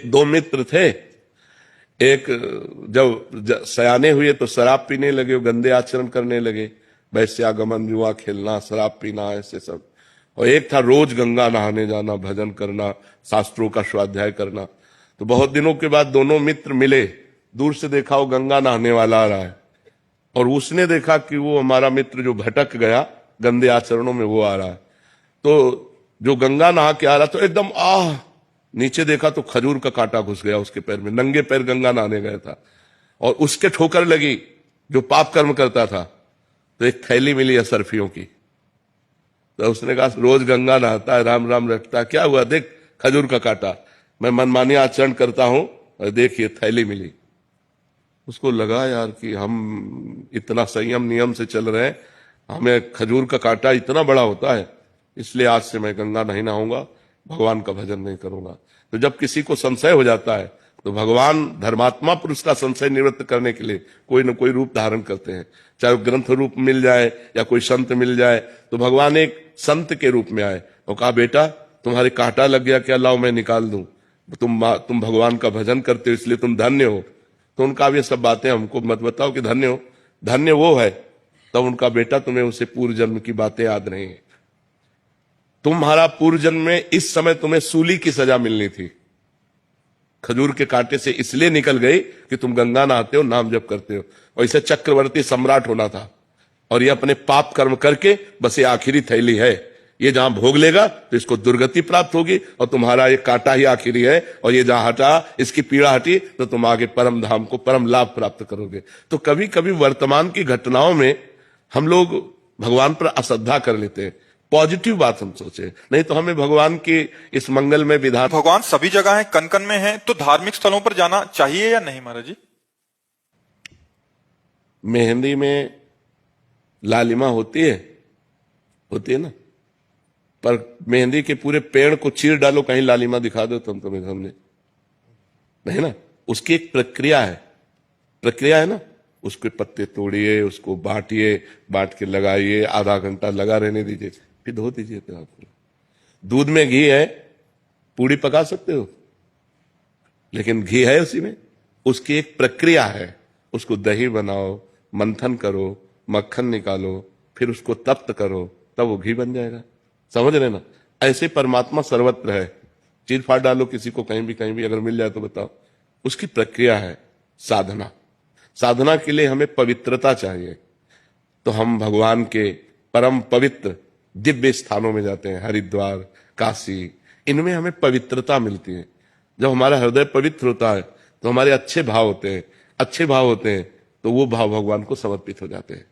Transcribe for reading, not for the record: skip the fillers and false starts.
दो मित्र थे। एक जब सयाने हुए तो शराब पीने लगे, गंदे आचरण करने लगे, वैश्यागमन, जुआ खेलना, शराब पीना, ऐसे सब। और एक था रोज गंगा नहाने जाना, भजन करना, शास्त्रों का स्वाध्याय करना। तो बहुत दिनों के बाद दोनों मित्र मिले, दूर से देखा वो गंगा नहाने वाला आ रहा है, और उसने देखा कि वो हमारा मित्र जो भटक गया गंदे आचरणों में वो आ रहा है। तो जो गंगा नहा के आ रहा तो एकदम नीचे देखा तो खजूर का कांटा घुस गया उसके पैर में, नंगे पैर गंगा नहाने गया था, और उसके ठोकर लगी जो पाप कर्म करता था। तो एक थैली मिली असरफियों की, तो उसने कहा रोज गंगा नहाता है, राम राम रखता है, क्या हुआ, देख खजूर का कांटा, मैं मनमानी आचरण करता हूं और देखिए थैली मिली। उसको लगा यार कि हम इतना संयम नियम से चल रहे हैं, हमें खजूर का कांटा इतना बड़ा होता है, इसलिए आज से मैं गंगा नहीं नहाऊंगा, भगवान का भजन नहीं करूंगा। तो जब किसी को संशय हो जाता है तो भगवान धर्मात्मा पुरुष का संशय निवृत्त करने के लिए कोई न कोई रूप धारण करते हैं, चाहे वो ग्रंथ रूप मिल जाए या कोई संत मिल जाए। तो भगवान एक संत के रूप में आए और कहा बेटा तुम्हारे कांटा लग गया क्या, लाओ मैं निकाल दूं, तुम भगवान का भजन करते हो इसलिए तुम धन्य हो। तो उनका ये सब बातें हमको मत बताओ कि धन्य हो, धन्य वो है। तब उनका बेटा तुम्हें उसे पूर्व जन्म की बातें याद नहीं है, तुम्हारा पूर्व जन्म में इस समय तुम्हें सूली की सजा मिलनी थी, खजूर के कांटे से इसलिए निकल गई कि तुम गंगा नहाते हो, नाम जप करते हो, और इसे चक्रवर्ती सम्राट होना था। और ये अपने पाप कर्म करके बस ये आखिरी थैली है, ये जहां भोग लेगा तो इसको दुर्गति प्राप्त होगी, और तुम्हारा ये कांटा ही आखिरी है, और ये जहां हटा, इसकी पीड़ा हटी तो तुम आगे परम धाम को परम लाभ प्राप्त करोगे। तो कभी कभी वर्तमान की घटनाओं में हम लोग भगवान पर अश्रद्धा कर लेते हैं, पॉजिटिव बात हम सोचे, नहीं तो हमें भगवान की इस मंगल में विधान। भगवान सभी जगह है, कन कन में है, तो धार्मिक स्थलों पर जाना चाहिए या नहीं महाराज जी? मेहंदी में लालिमा होती है ना, पर मेहंदी के पूरे पेड़ को चीर डालो, कहीं लालिमा दिखा दो तुम तुम्हें सामने, नहीं ना। उसकी एक प्रक्रिया है ना, उसके पत्ते तोड़िए, उसको बांटिए, बांट के लगाइए, आधा घंटा लगा रहने दीजिए, फिर धो दीजिए। तो आपको दूध में घी है, पूड़ी पका सकते हो, लेकिन घी है उसी में, उसकी एक प्रक्रिया है। उसको दही बनाओ, मंथन करो, मक्खन निकालो, फिर उसको तप्त करो, तब वो घी बन जाएगा। समझ रहे ना? ऐसे परमात्मा सर्वत्र है, चीर फाड़ डालो किसी को कहीं भी अगर मिल जाए तो बताओ। उसकी प्रक्रिया है साधना। साधना के लिए हमें पवित्रता चाहिए, तो हम भगवान के परम पवित्र दिव्य स्थानों में जाते हैं, हरिद्वार, काशी, इनमें हमें पवित्रता मिलती है। जब हमारा हृदय पवित्र होता है तो हमारे अच्छे भाव होते हैं, तो वो भाव भगवान को समर्पित हो जाते हैं।